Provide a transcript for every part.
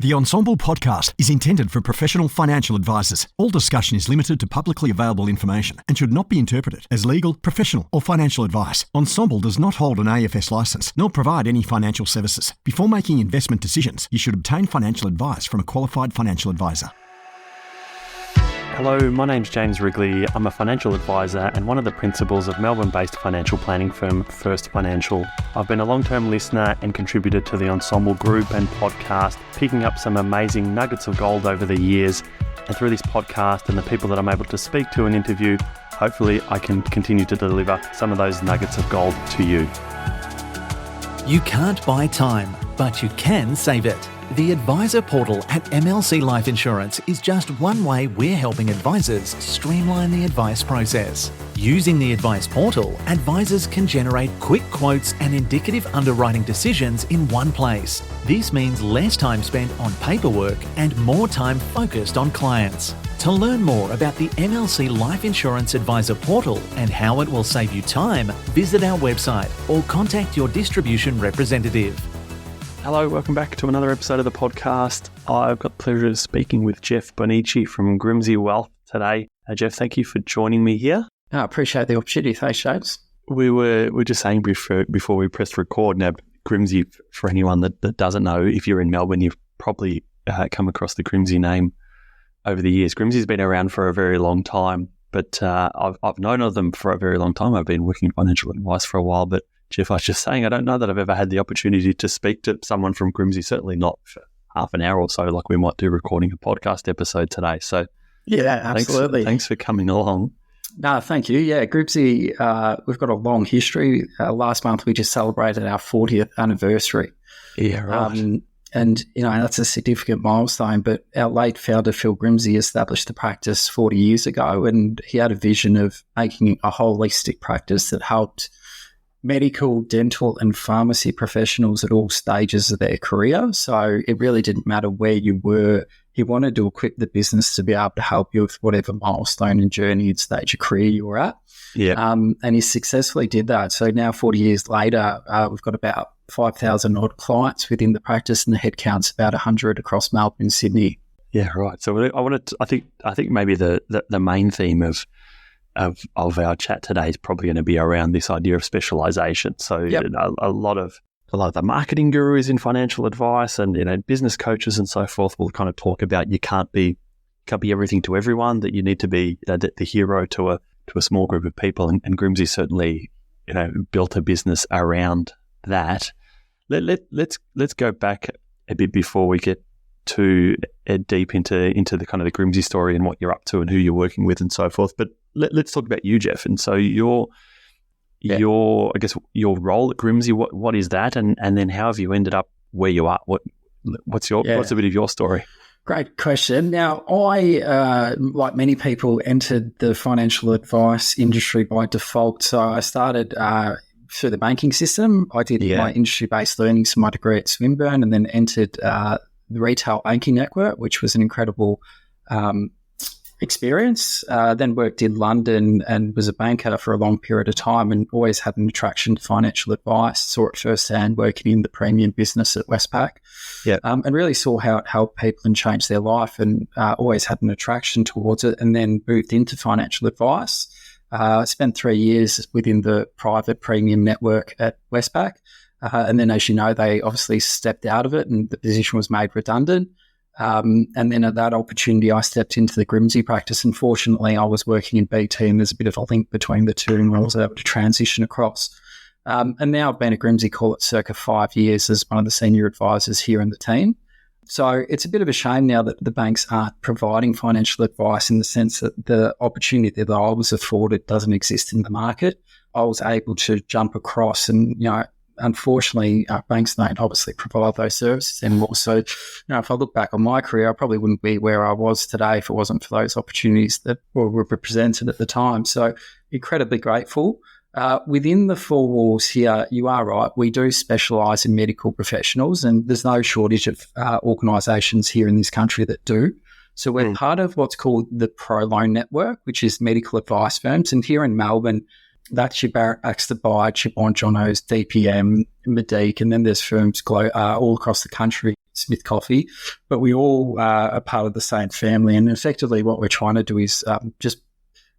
The Ensemble podcast is intended for professional financial advisors. All discussion is limited to publicly available information and should not be interpreted as legal, professional, or financial advice. Ensemble does not hold an AFS license nor provide any financial services. Before making investment decisions, you should obtain financial advice from a qualified financial advisor. Hello, my name's James Wrigley. I'm a financial advisor and one of the principals of Melbourne-based financial planning firm First Financial. I've been a long-term listener and contributor to the Ensemble group and podcast, picking up some amazing nuggets of gold over the years. And through this podcast and the people that I'm able to speak to and interview, hopefully I can continue to deliver some of those nuggets of gold to you. You can't buy time, but you can save it. The Advisor Portal at MLC Life Insurance is just one way we're helping advisors streamline the advice process. Using the Advice Portal, advisors can generate quick quotes and indicative underwriting decisions in one place. This means less time spent on paperwork and more time focused on clients. To learn more about the MLC Life Insurance Advisor Portal and how it will save you time, visit our website or contact your distribution representative. Hello, welcome back to another episode of the podcast. I've got the pleasure of speaking with Jeff Bonnici from Grimsey Wealth today. Jeff, thank you for joining me here. I appreciate the opportunity. Thanks, James. We were just saying before we pressed record, now Grimsey, for anyone that doesn't know, if you're in Melbourne, you've probably come across the Grimsey name over the years. Grimsey's been around for a very long time, but I've known of them for a very long time. I've been working in financial advice for a while, but Jeff, I was just saying, I don't know that I've ever had the opportunity to speak to someone from Grimsey, certainly not for half an hour or so like we might do recording a podcast episode today. So yeah, absolutely. Thanks for coming along. No, thank you. Yeah, Grimsey, we've got a long history. Last month, we just celebrated our 40th anniversary. Yeah, right. And, you know, that's a significant milestone, but our late founder, Phil Grimsey, established the practice 40 years ago, and he had a vision of making a holistic practice that helped medical, dental and pharmacy professionals at all stages of their career. So it really didn't matter where you were. He wanted to equip the business to be able to help you with whatever milestone and journey and stage of career you were at. Yeah. And he successfully did that. So now 40 years later, we've got about 5,000 odd clients within the practice, and the headcount's about 100 across Melbourne and Sydney. Yeah, right. So I think maybe the main theme of our chat today is probably going to be around this idea of specialisation. So Yep. a lot of the marketing gurus in financial advice and business coaches and so forth will kind of talk about you can't be everything to everyone, that you need to be the hero to a small group of people, and Grimsey certainly built a business around that. Let's go back a bit before we get too deep into the kind of the Grimsey story and what you're up to and who you're working with and so forth. But let's talk about you, Jeff. And so your role at Grimsey, what is that, and then how have you ended up where you are? What's a bit of your story? Great question. Now, I, like many people, entered the financial advice industry by default. So I started through the banking system. I did my industry-based learnings for my degree at Swinburne, and then entered the retail banking network, which was an incredible experience. Then worked in London and was a banker for a long period of time, and always had an attraction to financial advice. Saw it firsthand working in the premium business at Westpac. And really saw how it helped people and changed their life, and always had an attraction towards it, and then moved into financial advice. I spent 3 years within the private premium network at Westpac. And then, as you know, they obviously stepped out of it and the position was made redundant. And then at that opportunity, I stepped into the Grimsey practice. Unfortunately, I was working in BT, and there's a bit of a link between the two, and I was able to transition across. And now I've been at Grimsey, call it circa 5 years, as one of the senior advisors here in the team. So it's a bit of a shame now that the banks aren't providing financial advice, in the sense that the opportunity that I was afforded doesn't exist in the market. I was able to jump across, and, unfortunately, banks don't obviously provide those services anymore. So, if I look back on my career, I probably wouldn't be where I was today if it wasn't for those opportunities that were presented at the time. So, incredibly grateful. Within the four walls here, you are right, we do specialise in medical professionals, and there's no shortage of organisations here in this country that do. So we're part of what's called the Pro Loan Network, which is medical advice firms. And here in Melbourne, that's your Barrett, Baxter, Bide, Chipon, Johnnos, DPM, Medique, and then there's firms all across the country. Smith Coffee, but we all are part of the same family. And effectively what we're trying to do is just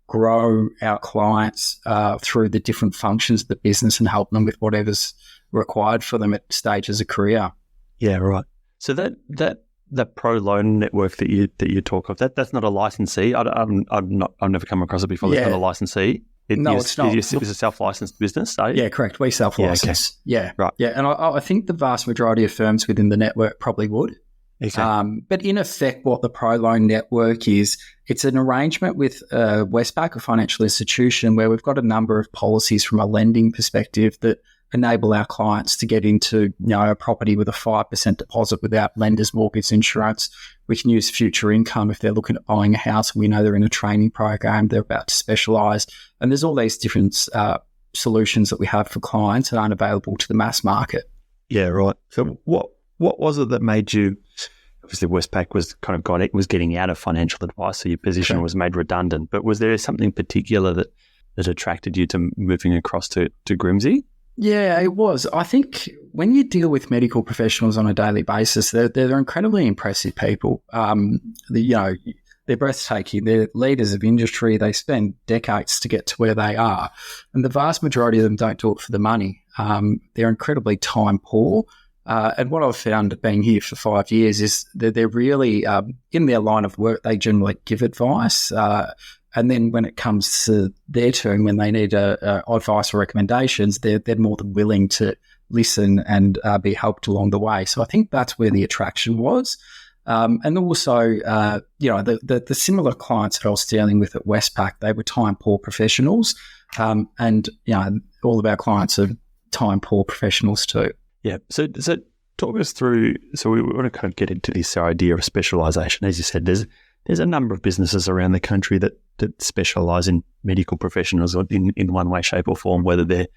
grow our clients through the different functions of the business and help them with whatever's required for them at stages of career. Yeah, right. So that pro loan network that you talk of, that's not a licensee. I've never come across it before. That's not a licensee. It's not. It's a self-licensed business, are you? Yeah, correct. We self-license. Yeah, okay. Right. Yeah, and I think the vast majority of firms within the network probably would. Okay. But in effect, what the Pro Loan Network is, it's an arrangement with Westpac, a financial institution, where we've got a number of policies from a lending perspective that enable our clients to get into a property with a 5% deposit without lender's mortgage insurance. We can use future income if they're looking at buying a house. We know they're in a training program, they're about to specialise. And there's all these different solutions that we have for clients that aren't available to the mass market. Yeah, right. So what was it that made you, obviously Westpac was was getting out of financial advice, so your position was made redundant, but was there something particular that attracted you to moving across to Grimsey? Yeah, it was. I think when you deal with medical professionals on a daily basis, they're incredibly impressive people. They're breathtaking. They're leaders of industry. They spend decades to get to where they are. And the vast majority of them don't do it for the money. They're incredibly time poor. And what I've found being here for 5 years is that they're really, in their line of work, they generally give advice. And then when it comes to their turn, when they need advice or recommendations, they're more than willing to listen and be helped along the way. So I think that's where the attraction was. And also, the similar clients that I was dealing with at Westpac, they were time poor professionals. And all of our clients are time poor professionals too. Yeah. So talk us through, so we want to kind of get into this idea of specialisation. As you said, there's a number of businesses around the country that specialise in medical professionals in one way, shape or form, whether they're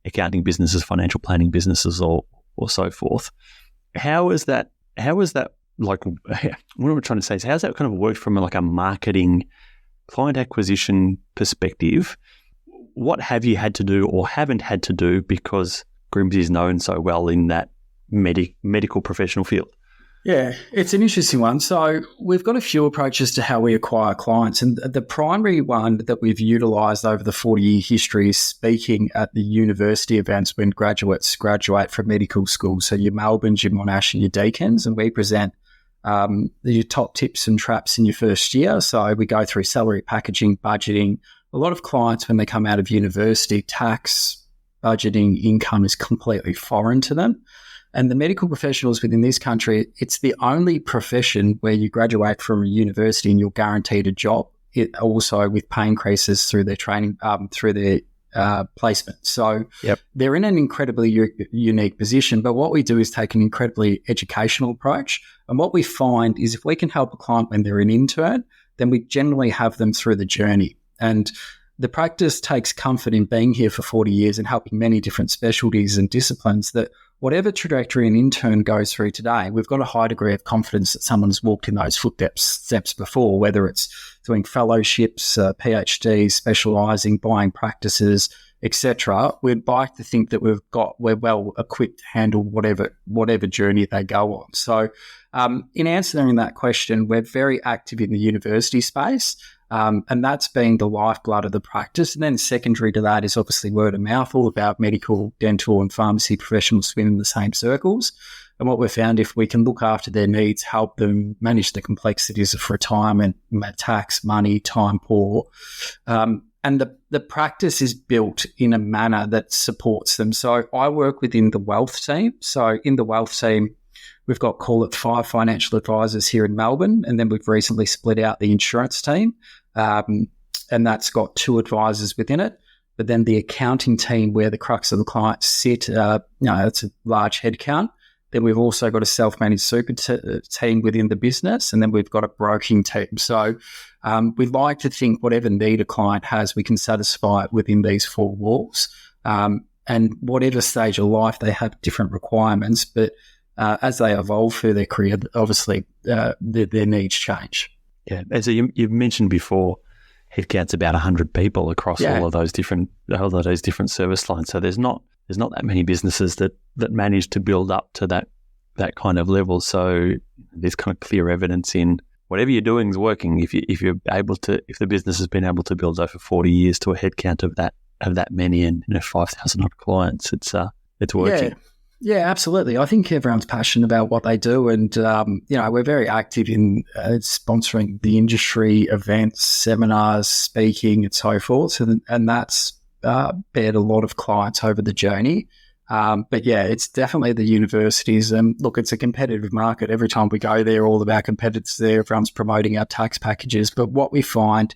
accounting businesses, financial planning businesses or so forth. How is that like, what I'm trying to say is how's that kind of worked from a marketing, client acquisition perspective? What have you had to do or haven't had to do because Grimsey is known so well in that medical professional field? Yeah, it's an interesting one. So we've got a few approaches to how we acquire clients. And the primary one that we've utilised over the 40-year history is speaking at the university events when graduates graduate from medical school. So your Melbournes, your Monash and your Deacons. And we present your top tips and traps in your first year. So we go through salary packaging, budgeting. A lot of clients, when they come out of university, tax, budgeting, income is completely foreign to them. And the medical professionals within this country, it's the only profession where you graduate from a university and you're guaranteed a job. It also with pay increases through their training, through their placement. So they're in an incredibly unique position. But what we do is take an incredibly educational approach. And what we find is if we can help a client when they're an intern, then we generally have them through the journey. And the practice takes comfort in being here for 40 years and helping many different specialties and disciplines that whatever trajectory an intern goes through today, we've got a high degree of confidence that someone's walked in those footsteps before, whether it's doing fellowships, PhDs, specialising, buying practices, etc. We'd like to think that we're well equipped to handle whatever journey they go on. So in answering that question, we're very active in the university space. And that's been the lifeblood of the practice. And then secondary to that is obviously word of mouth, all about medical, dental and pharmacy professionals swim in the same circles. And what we've found, if we can look after their needs, help them manage the complexities of retirement, tax, money, time poor, and the practice is built in a manner that supports them. So I work within the wealth team. So in the wealth team, we've got, call it 5 financial advisors here in Melbourne, and then we've recently split out the insurance team, and that's got 2 advisors within it. But then the accounting team, where the crux of the clients sit, it's a large headcount. Then we've also got a self-managed super team within the business, and then we've got a broking team. So we like to think whatever need a client has, we can satisfy it within these 4 walls. And whatever stage of life, they have different requirements, but as they evolve through their career, obviously their needs change. Yeah. And so you've mentioned before, headcount's about 100 people across all of those different service lines. So there's not that many businesses that manage to build up to that that kind of level. So there's kind of clear evidence in whatever you're doing is working. If the business has been able to build over 40 years to a headcount of that many and 5,000 odd clients, it's working. Yeah, absolutely. I think everyone's passionate about what they do, and we're very active in sponsoring the industry events, seminars, speaking, and so forth, and that's bared a lot of clients over the journey. But yeah, it's definitely the universities. And look, it's a competitive market. Every time we go there, all of our competitors there, everyone's promoting our tax packages. But what we find,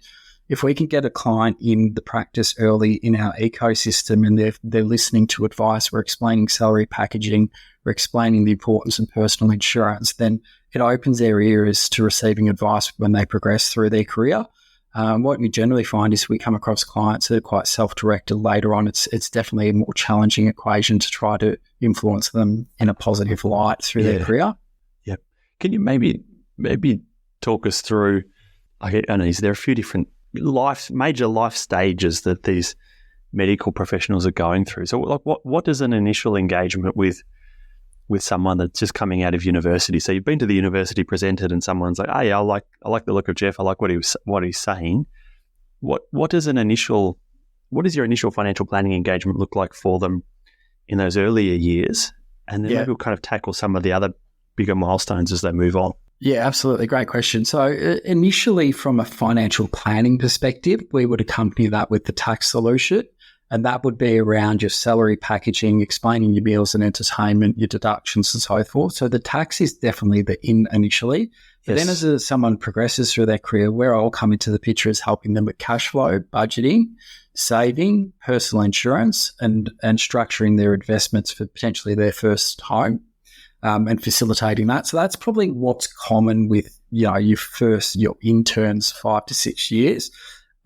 if we can get a client in the practice early in our ecosystem and they're listening to advice, we're explaining salary packaging, we're explaining the importance of personal insurance, then it opens their ears to receiving advice when they progress through their career. What we generally find is we come across clients that are quite self-directed later on. It's definitely a more challenging equation to try to influence them in a positive light through their career. Yeah. Can you maybe talk us through, I know, is there a few different major life stages that these medical professionals are going through? So like what does an initial engagement with someone that's just coming out of university? So you've been to the university, presented, and someone's like, "Oh yeah, I like the look of Jeff. I like what he's saying." What is your initial financial planning engagement look like for them in those earlier years? And then maybe we'll kind of tackle some of the other bigger milestones as they move on. Yeah, absolutely. Great question. So initially, from a financial planning perspective, we would accompany that with the tax solution. And that would be around your salary packaging, explaining your meals and entertainment, your deductions and so forth. So the tax is definitely the in initially. But then as someone progresses through their career, where I'll come into the picture is helping them with cash flow, budgeting, saving, personal insurance, and structuring their investments for potentially their first home, and facilitating that. So that's probably what's common with your interns 5 to 6 years.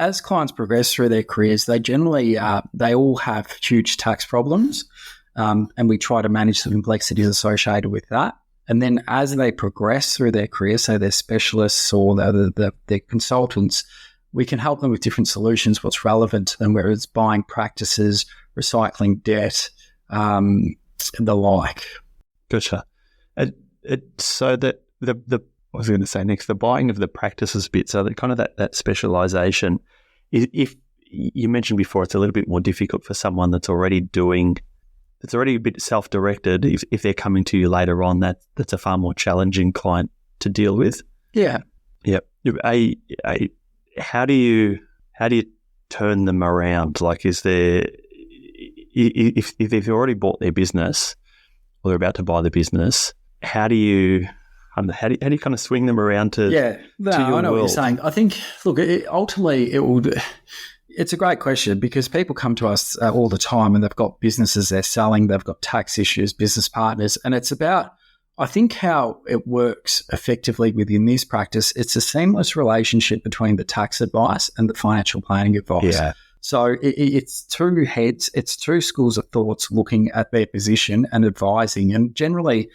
As clients progress through their careers, they generally they all have huge tax problems, and we try to manage the complexities associated with that. And then as they progress through their career, so they're specialists or they're consultants, we can help them with different solutions, what's relevant to them, whether it's buying practices, recycling debt, and the like. Gotcha. So that I was going to say next, the buying of the practices bit, so that kind of that specialisation. If you mentioned before, it's a little bit more difficult for someone that's already a bit self-directed. If they're coming to you later on, that's a far more challenging client to deal with. Yeah. Yep. How do you turn them around? Like, is there if they've already bought their business or they're about to buy the business, how do you kind of swing them around to your I know world? What you're saying. I think, look, it's a great question because people come to us all the time and they've got businesses they're selling, they've got tax issues, business partners, and it's about, I think, how it works effectively within this practice. It's a seamless relationship between the tax advice and the financial planning advice. Yeah. So it's two heads, it's two schools of thoughts looking at their position and advising, and generally,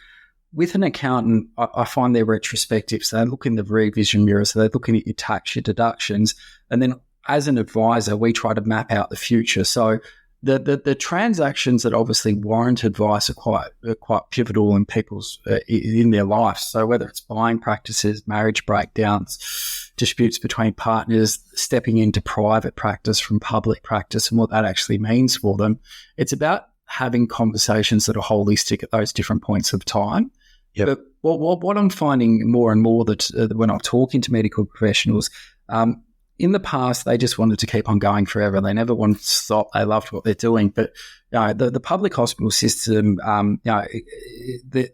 with an accountant, I find their retrospective. So they look in the revision mirror, so they're looking at your tax, your deductions. And then as an advisor, we try to map out the future. So the transactions that obviously warrant advice are quite pivotal in people's in their lives. So whether it's buying practices, marriage breakdowns, disputes between partners, stepping into private practice from public practice and what that actually means for them, it's about having conversations that are holistic at those different points of time. Yep. But what I'm finding more and more that when I'm talking to medical professionals, in the past, they just wanted to keep on going forever. They never wanted to stop. They loved what they're doing. But the public hospital system, a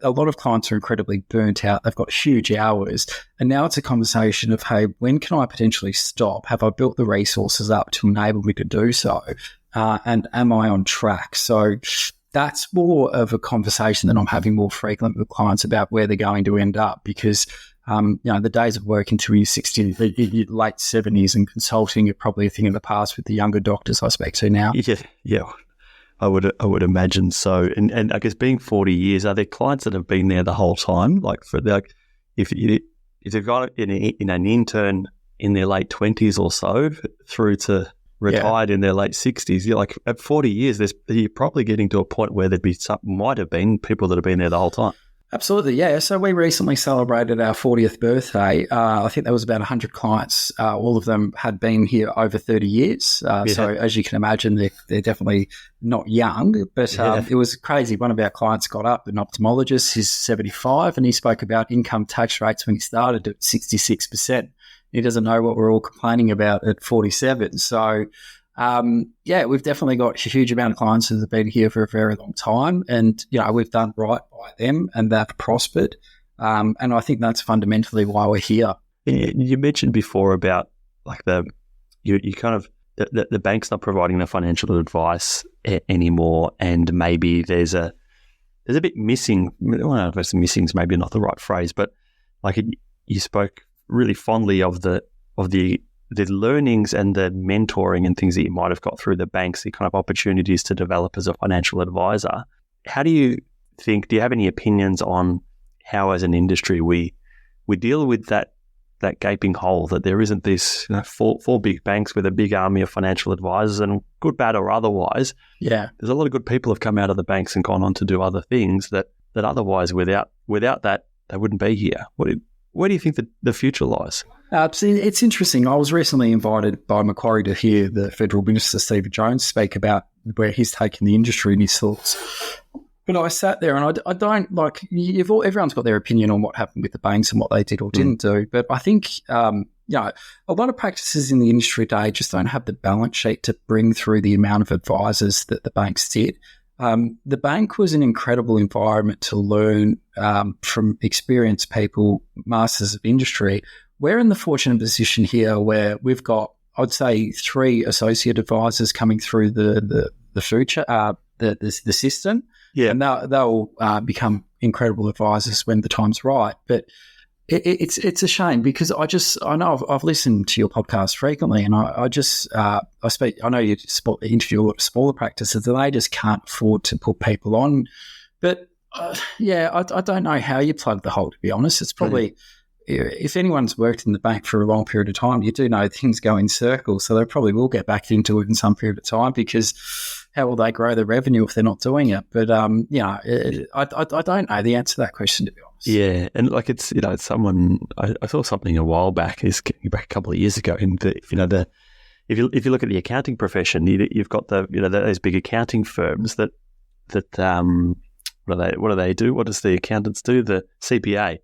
lot of clients are incredibly burnt out. They've got huge hours. And now it's a conversation of, hey, when can I potentially stop? Have I built the resources up to enable me to do so? And am I on track? So that's more of a conversation that I'm having more frequent with clients about where they're going to end up, because the days of working till your 60s, your late 70s and consulting are probably a thing in the past with the younger doctors I speak to now. Yeah, I would imagine so. And I guess being 40 years, are there clients that have been there the whole time? If they've got in an intern in their late 20s or so through to retired in their late 60s, you're like, at 40 years, you're probably getting to a point where might have been people that have been there the whole time. Absolutely, yeah. So we recently celebrated our 40th birthday. I think there was about 100 clients. All of them had been here over 30 years. So as you can imagine, they're definitely not young, but it was crazy. One of our clients got up, an ophthalmologist, he's 75, and he spoke about income tax rates when he started at 66%. He doesn't know what we're all complaining about at 47. So we've definitely got a huge amount of clients that have been here for a very long time, and we've done right by them, and they've prospered. And I think that's fundamentally why we're here. You mentioned before about like the bank's not providing the financial advice anymore, and maybe there's a bit missing. I don't know if missing is maybe not the right phrase, but like you spoke really fondly of the learnings and the mentoring and things that you might have got through the banks, the kind of opportunities to develop as a financial advisor. How do you have any opinions on how as an industry we deal with that gaping hole, that there isn't this four big banks with a big army of financial advisors, and good, bad or otherwise, there's a lot of good people have come out of the banks and gone on to do other things that otherwise without that they wouldn't be here. Where do you think the future lies? It's interesting. I was recently invited by Macquarie to hear the Federal Minister, Stephen Jones, speak about where he's taking the industry and his thoughts. But I sat there and I don't like, everyone's got their opinion on what happened with the banks and what they did or didn't do. But I think, a lot of practices in the industry today just don't have the balance sheet to bring through the amount of advisors that the banks did. The bank was an incredible environment to learn from experienced people, masters of industry. We're in the fortunate position here where we've got, I'd say, 3 associate advisors coming through the future, the system, and they'll become incredible advisors when the time's right. But it's a shame because I know I've listened to your podcast frequently, and I know you interview a lot of smaller practices, and they just can't afford to put people on. But I don't know how you plug the hole, to be honest. It's probably, if anyone's worked in the bank for a long period of time, you do know things go in circles, so they probably will get back into it in some period of time, because how will they grow the revenue if they're not doing it? But I don't know the answer to that question, to be honest. Yeah, and like it's someone I saw something a while back, back a couple of years ago, in the if you look at the accounting profession, you've got those big accounting firms that what do they do? What does the accountants do? The CPA.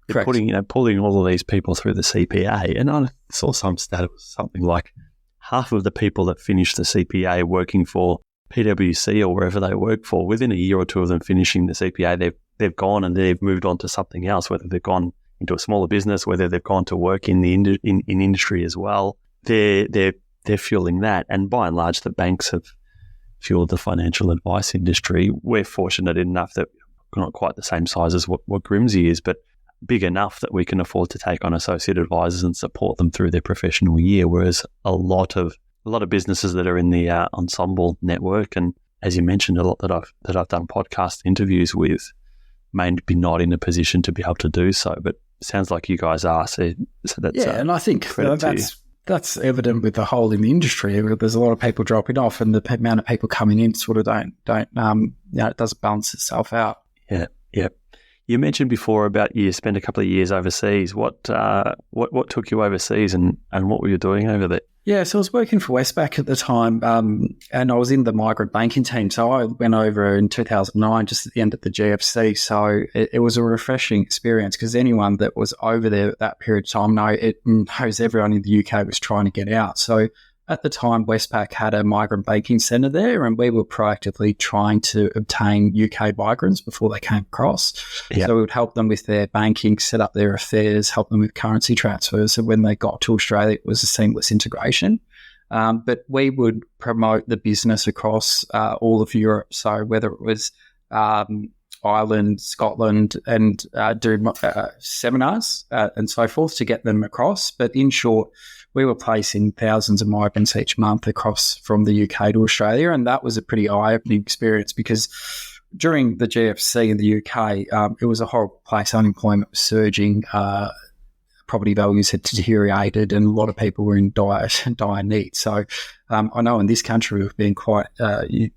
They're pulling all of these people through the CPA, and I saw some stat. It was something like half of the people that finished the CPA working for PwC or wherever they work for, within a year or two of them finishing the CPA, they've gone and they've moved on to something else. Whether they've gone into a smaller business, whether they've gone to work in the in industry as well, they're fueling that. And by and large, the banks have fueled the financial advice industry. We're fortunate enough that we're not quite the same size as what Grimsey is, but big enough that we can afford to take on associate advisors and support them through their professional year. Whereas a lot of businesses that are in the ensemble network, and as you mentioned, a lot that I've done podcast interviews with, may be not in a position to be able to do so. But it sounds like you guys are. So that's and I think that's evident with the whole in the industry. There's a lot of people dropping off, and the amount of people coming in sort of don't it doesn't balance itself out. Yeah. You mentioned before about you spent a couple of years overseas. What took you overseas, and what were you doing over there? Yeah, so I was working for Westpac at the time, and I was in the migrant banking team. So I went over in 2009, just at the end of the GFC. So it was a refreshing experience, because anyone that was over there at that period of time knows everyone in the UK was trying to get out. So at the time, Westpac had a migrant banking centre there, and we were proactively trying to obtain UK migrants before they came across. Yep. So we would help them with their banking, set up their affairs, help them with currency transfers. So when they got to Australia, it was a seamless integration. But we would promote the business across all of Europe. So whether it was Ireland, Scotland, and do seminars and so forth to get them across. But in short, we were placing thousands of migrants each month across from the UK to Australia, and that was a pretty eye-opening experience, because during the GFC in the UK, it was a horrible place. Unemployment was surging. property values had deteriorated and a lot of people were in dire need. So I know in this country we've been quite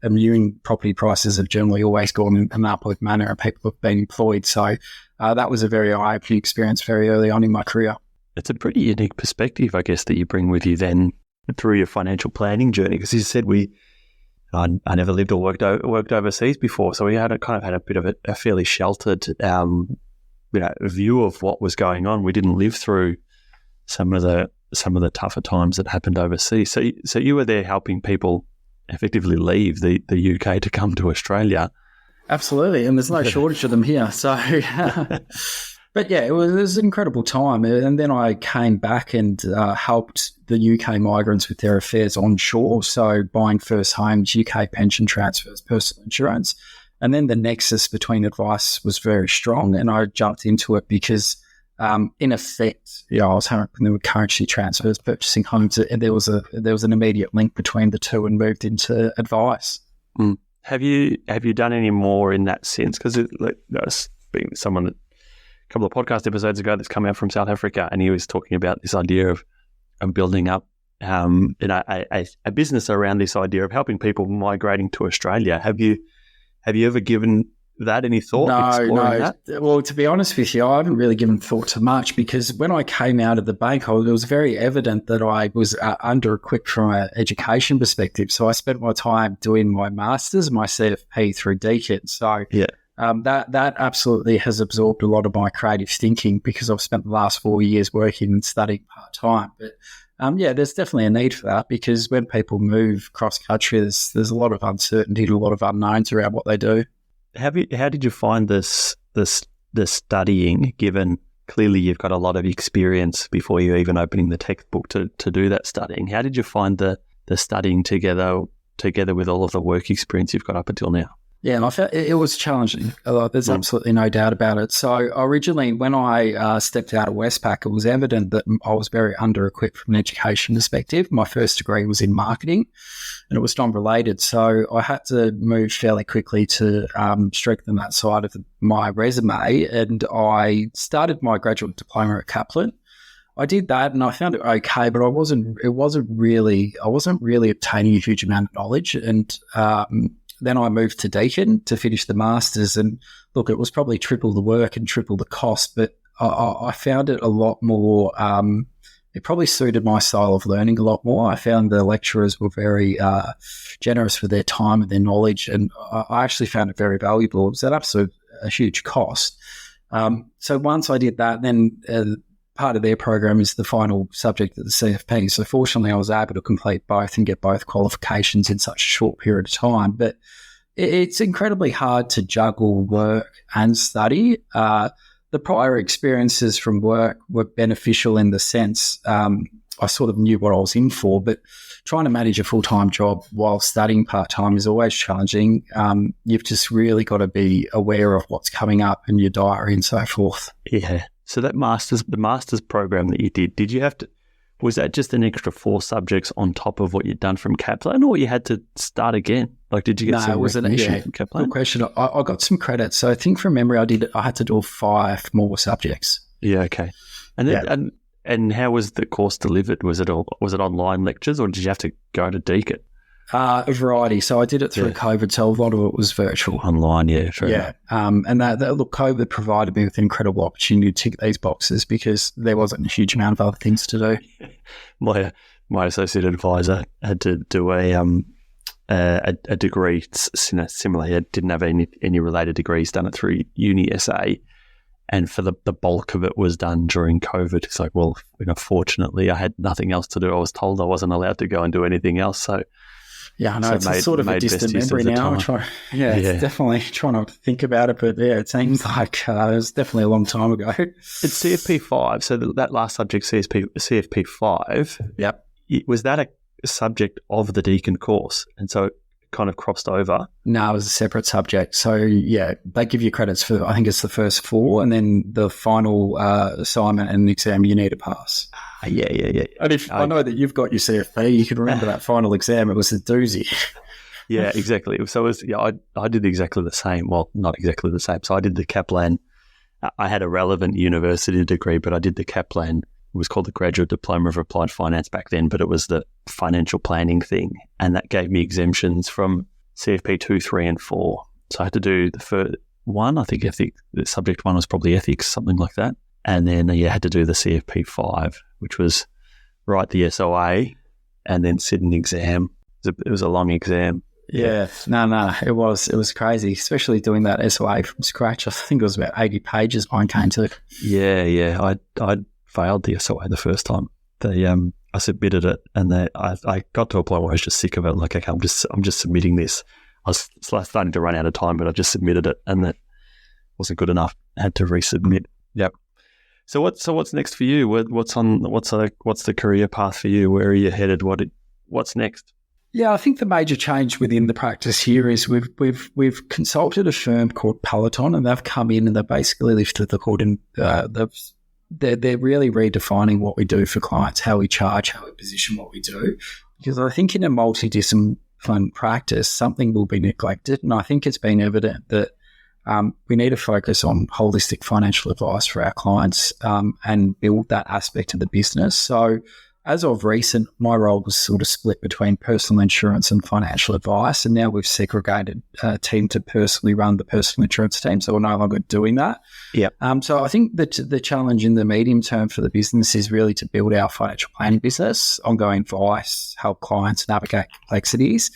immune. Property prices have generally always gone in an upward manner and people have been employed. So that was a very eye-opening experience very early on in my career. It's a pretty unique perspective, I guess, that you bring with you then through your financial planning journey. Because you said I never lived or worked overseas before, so we had a bit of a fairly sheltered view of what was going on. We didn't live through some of the tougher times that happened overseas. So you were there helping people effectively leave the UK to come to Australia. Absolutely, and there's no shortage of them here. So, but yeah, it was an incredible time. And then I came back and helped the UK migrants with their affairs onshore. So buying first homes, UK pension transfers, personal insurance. And then the nexus between advice was very strong. And I jumped into it because, in effect, I was helping them with currency transfers, purchasing homes. And there was an immediate link between the two and moved into advice. Mm. Have you done any more in that sense? Because there's being someone that a couple of podcast episodes ago that's come out from South Africa, and he was talking about this idea of building up a business around this idea of helping people migrating to Australia. Have you ever given that any thought? No. That? Well, to be honest with you, I haven't really given thought to much because when I came out of the bank, it was very evident that I was under-equipped from an education perspective. So I spent my time doing my master's, my CFP through Deakin. So yeah. That absolutely has absorbed a lot of my creative thinking because I've spent the last 4 years working and studying part-time. But there's definitely a need for that because when people move cross-country, there's a lot of uncertainty, a lot of unknowns around what they do. How did you find this studying, given clearly you've got a lot of experience before you even opening the textbook to do that studying? How did you find the studying together with all of the work experience you've got up until now? Yeah, and I felt it was challenging. There's absolutely no doubt about it. So originally, when I stepped out of Westpac, it was evident that I was very under-equipped from an education perspective. My first degree was in marketing, and it was non-related. So I had to move fairly quickly to strengthen that side of my resume, and I started my graduate diploma at Kaplan. I did that, and I found it okay, but I wasn't really obtaining a huge amount of knowledge, and then I moved to Deakin to finish the Masters, and look, it was probably triple the work and triple the cost, but I found it a lot more, it probably suited my style of learning a lot more. I found the lecturers were very generous with their time and their knowledge, and I actually found it very valuable. It was a huge cost. So once I did that, then part of their program is the final subject of the CFP. So fortunately, I was able to complete both and get both qualifications in such a short period of time. But it's incredibly hard to juggle work and study. The prior experiences from work were beneficial in the sense I sort of knew what I was in for, but trying to manage a full-time job while studying part-time is always challenging. You've just really got to be aware of what's coming up in your diary and so forth. Yeah. So the master's program that you did you have to, was that just an extra 4 subjects on top of what you'd done from Kaplan, or you had to start again? Like, did you get some recognition from Kaplan? Good question. I got some credits. So I think from memory, I had to do 5 more subjects. Yeah, okay. And then, and how was the course delivered? Was it online lectures, or did you have to go to Deakin? A variety. So I did it through COVID, so a lot of it was virtual. Online, yeah. And look, COVID provided me with an incredible opportunity to tick these boxes because there wasn't a huge amount of other things to do. My associate advisor had to do a degree similar. He didn't have any related degrees, done it through Uni SA. And for the bulk of it was done during COVID. It's like, well, fortunately, I had nothing else to do. I was told I wasn't allowed to go and do anything else. So, yeah, I know it's sort of a distant memory now. It's definitely trying not to think about it, but yeah, it seems like it was definitely a long time ago. It's CFP 5, so that last subject, CFP 5. Yep. Was that a subject of the Deakin course? And so it kind of crossed over? No, it was a separate subject. So yeah, they give you credits for, I think it's the first 4, and then the final assignment and exam you need to pass. Yeah. And if I know that you've got your CFP, you can remember that final exam. It was a doozy. Yeah, exactly. So I did exactly the same. Well, not exactly the same. So I did the Kaplan I had a relevant university degree, but I did the Kaplan. It was called the Graduate Diploma of Applied Finance back then, but it was the financial planning thing. And that gave me exemptions from CFP 2, 3, and 4. So I had to do the first one, I think the subject one was probably ethics, something like that. And then I had to do the CFP 5, which was write the SOA and then sit an exam. It was a long exam. Yeah. No, it was crazy, especially doing that SOA from scratch. I think it was about 80 pages mine came to. Yeah. I failed the SOA the first time. I submitted it, and I got to a point where I was just sick of it. Like, okay, I'm just submitting this. I was starting to run out of time, but I just submitted it, and that wasn't good enough. I had to resubmit. Yep. So what's next for you? What's the career path for you? Where are you headed? What's next? Yeah, I think the major change within the practice here is we've consulted a firm called Peloton, and they've come in and they've basically lifted the hood, and they're really redefining what we do for clients, how we charge, how we position what we do. Because I think in a multidisciplinary practice, something will be neglected, and I think it's been evident that we need to focus on holistic financial advice for our clients and build that aspect of the business. So as of recent, my role was sort of split between personal insurance and financial advice, and now we've segregated a team to personally run the personal insurance team, so we're no longer doing that. Yeah. So I think that the challenge in the medium term for the business is really to build our financial planning business, ongoing advice, help clients navigate complexities.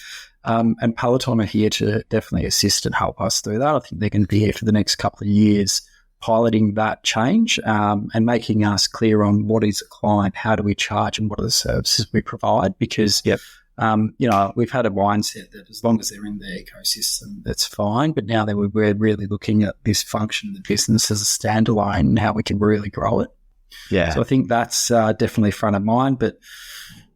And Peloton are here to definitely assist and help us through that. I think they're going to be here for the next couple of years, piloting that change and making us clear on what is a client, how do we charge, and what are the services we provide. Because, we've had a mindset that as long as they're in the ecosystem, that's fine. But now that we're really looking at this function of the business as a standalone and how we can really grow it. Yeah. So I think that's definitely front of mind. But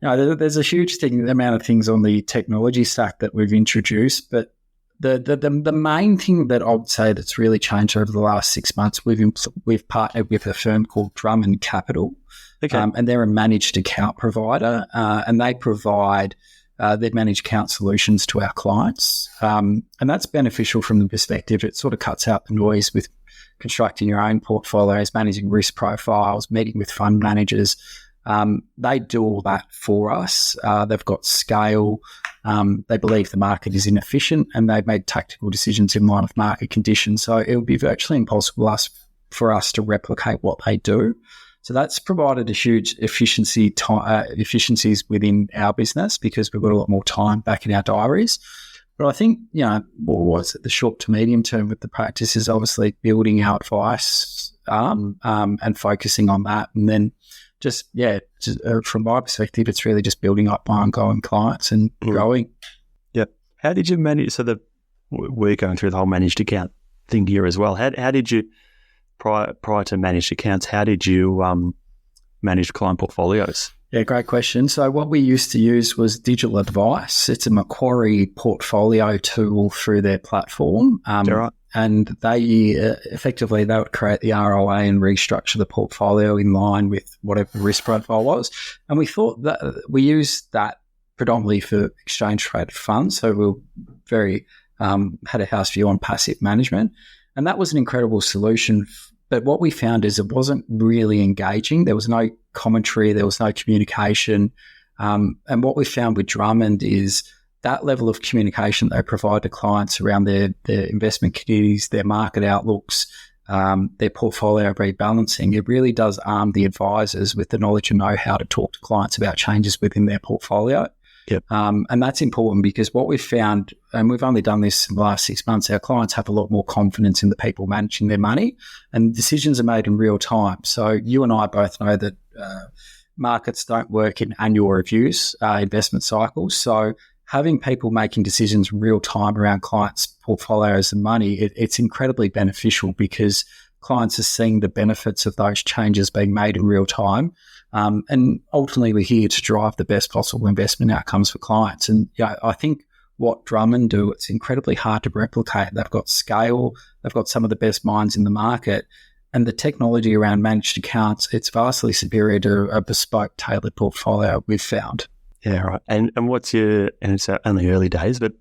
there's a huge amount of things on the technology stack that we've introduced, but the main thing that I would say that's really changed over the last 6 months, we've partnered with a firm called Drummond Capital, and they're a managed account provider, and they provide their managed account solutions to our clients, and that's beneficial from the perspective it sort of cuts out the noise with constructing your own portfolios, managing risk profiles, meeting with fund managers. They do all that for us. They've got scale. They believe the market is inefficient, and they've made tactical decisions in line with market conditions. So it would be virtually impossible for us to replicate what they do. So that's provided a huge efficiencies within our business because we've got a lot more time back in our diaries. But I think, the short to medium term with the practice is obviously building our advice and focusing on that. And then from my perspective, it's really just building up my ongoing clients and growing. Yeah. How did you manage? So we're going through the whole managed account thing here as well. How did you, prior to managed accounts, how did you manage client portfolios? Yeah, great question. So what we used to use was Digital Advice. It's a Macquarie portfolio tool through their platform. Right. And they effectively would create the ROA and restructure the portfolio in line with whatever the risk profile was. And we thought that we used that predominantly for exchange traded funds. So we were very had a house view on passive management, and that was an incredible solution. But what we found is it wasn't really engaging. There was no commentary. There was no communication. And what we found with Drummond is that level of communication they provide to clients around their investment committees, their market outlooks, their portfolio rebalancing, it really does arm the advisors with the knowledge and know-how to talk to clients about changes within their portfolio. Yep. And that's important because what we've found, and we've only done this in the last 6 months, our clients have a lot more confidence in the people managing their money, and decisions are made in real time. So you and I both know that markets don't work in annual reviews, investment cycles. So having people making decisions in real time around clients' portfolios and money, it's incredibly beneficial because clients are seeing the benefits of those changes being made in real time. And ultimately, we're here to drive the best possible investment outcomes for clients. And I think what Drummond do, it's incredibly hard to replicate. They've got scale. They've got some of the best minds in the market. And the technology around managed accounts, it's vastly superior to a bespoke, tailored portfolio we've found. Yeah, right. And it's only early days, but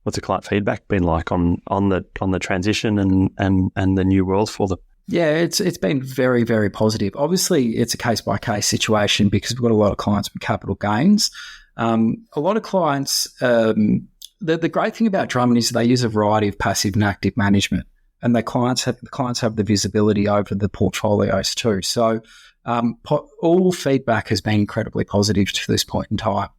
what's the client feedback been like on the transition and the new world for them? Yeah, it's been very, very positive. Obviously, it's a case-by-case situation because we've got a lot of clients with capital gains. A lot of clients, the great thing about Drummond is they use a variety of passive and active management, and the clients have the visibility over the portfolios too. So all feedback has been incredibly positive to this point in time.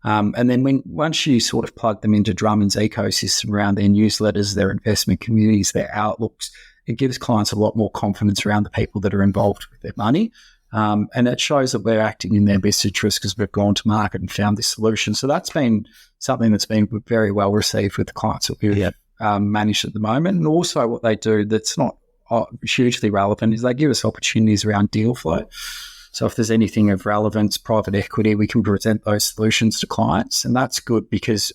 And then once you sort of plug them into Drummond's ecosystem around their newsletters, their investment communities, their outlooks, it gives clients a lot more confidence around the people that are involved with their money. And it shows that we're acting in their best interest because we've gone to market and found this solution. So that's been something that's been very well received with the clients that we've managed at the moment. And also what they do that's not hugely relevant is they give us opportunities around deal flow. So if there's anything of relevance, private equity, we can present those solutions to clients. And that's good because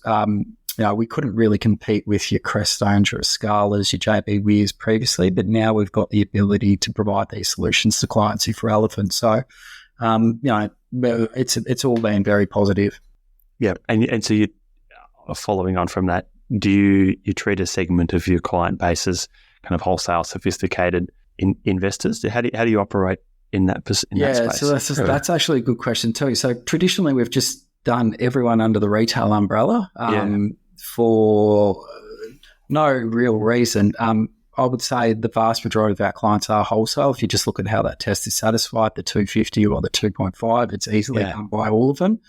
we couldn't really compete with your Creststones, your Scalas, your JB Weirs previously, but now we've got the ability to provide these solutions to clients if relevant. So, it's all been very positive. Yeah, and so you, following on from that, do you treat a segment of your client base as kind of wholesale, sophisticated investors? How do you operate in that space? So that's actually a good question too. So traditionally, we've just done everyone under the retail umbrella. For no real reason. I would say the vast majority of our clients are wholesale. If you just look at how that test is satisfied, the 250 or the 2.5, it's easily done by all of them.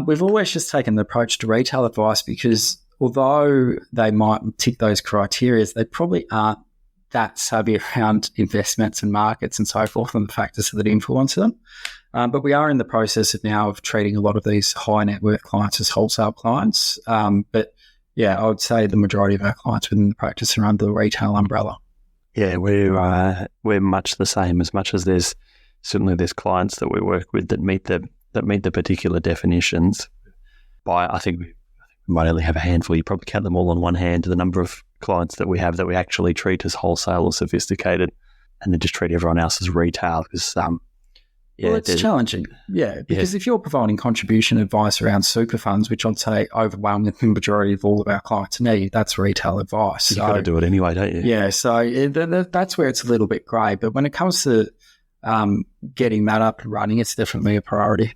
We've always just taken the approach to retail advice because although they might tick those criteria, they probably aren't that savvy around investments and markets and so forth and the factors that influence them. But we are in the process of treating a lot of these high net worth clients as wholesale clients. But yeah, I would say the majority of our clients within the practice are under the retail umbrella. Yeah, we're much the same. As much as there's clients that we work with that meet the particular definitions. I think we might only have a handful. You probably count them all on one hand. The number of clients that we have that we actually treat as wholesale or sophisticated, and then just treat everyone else as retail because. It's challenging. Yeah, because if you're providing contribution advice around super funds, which I'd say overwhelmingly the majority of all of our clients need, that's retail advice. You've got to do it anyway, don't you? Yeah, so that's where it's a little bit grey. But when it comes to getting that up and running, it's definitely a priority.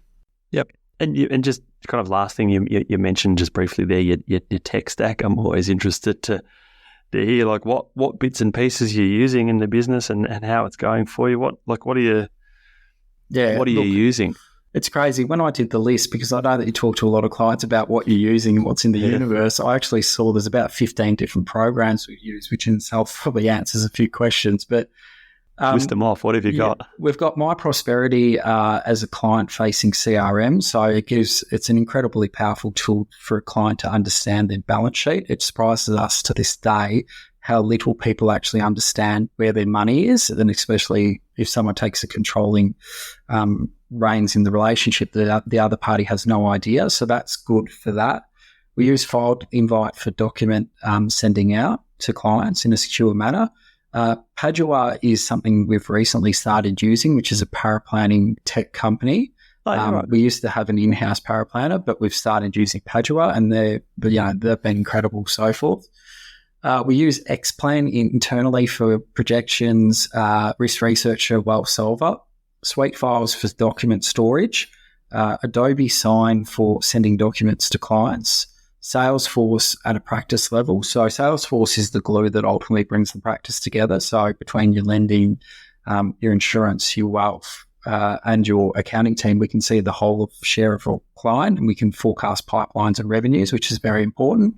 Yep. And just kind of last thing you mentioned just briefly there, your tech stack. I'm always interested to hear like what bits and pieces you're using in the business and how it's going for you. What are you using? It's crazy. When I did the list, because I know that you talk to a lot of clients about what you're using and what's in the universe, I actually saw there's about 15 different programs we use, which in itself probably answers a few questions. But list them off. What have you got? We've got My Prosperity as a client-facing CRM. So it's an incredibly powerful tool for a client to understand their balance sheet. It surprises us to this day how little people actually understand where their money is, and especially if someone takes a controlling reins in the relationship, the other party has no idea. So that's good for that. We use Filed Invite for document sending out to clients in a secure manner. Padua is something we've recently started using, which is a paraplanning tech company. Right. We used to have an in-house paraplanner, but we've started using Padua, and they've been incredible so forth. We use Xplan internally for projections, Risk Researcher, Wealth Solver, Suite Files for document storage, Adobe Sign for sending documents to clients, Salesforce at a practice level. So Salesforce is the glue that ultimately brings the practice together. So between your lending, your insurance, your wealth, and your accounting team, we can see the whole of share of a client, and we can forecast pipelines and revenues, which is very important.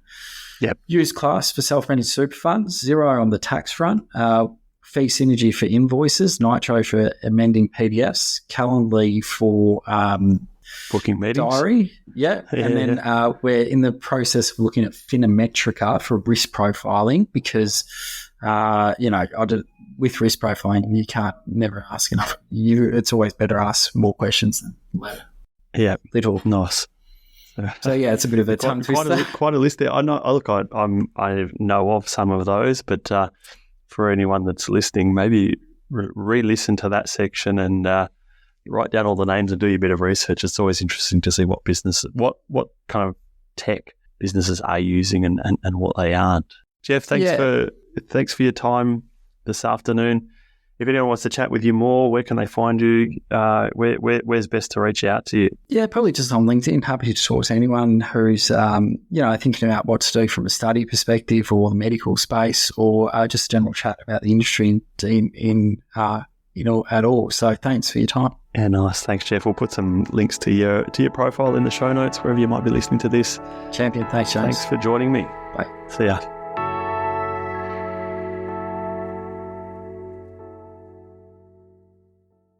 Yep. Use Class for self-managed super funds, Xero on the tax front, Fee Synergy for invoices, Nitro for amending PDFs, Calendly for booking meetings, diary, and then we're in the process of looking at Finametrica for risk profiling because, with risk profiling, you can't never ask enough. It's always better ask more questions than less. Yeah, little nice. So yeah, it's a bit of a tongue twister. Quite a list there. I know. Look, I know of some of those, but for anyone that's listening, maybe re-listen to that section and write down all the names and do a bit of research. It's always interesting to see what kind of tech businesses are using and what they aren't. Jeff, thanks for your time this afternoon. if anyone wants to chat with you more, where can they find you? Where's best to reach out to you? Yeah, probably just on LinkedIn. Happy to talk to anyone who's, thinking about what to do from a study perspective or the medical space, or just a general chat about the industry at all. So thanks for your time. Yeah, nice. Thanks, Jeff. We'll put some links to your profile in the show notes, wherever you might be listening to this. Champion. Thanks, James. Thanks for joining me. Bye. See ya.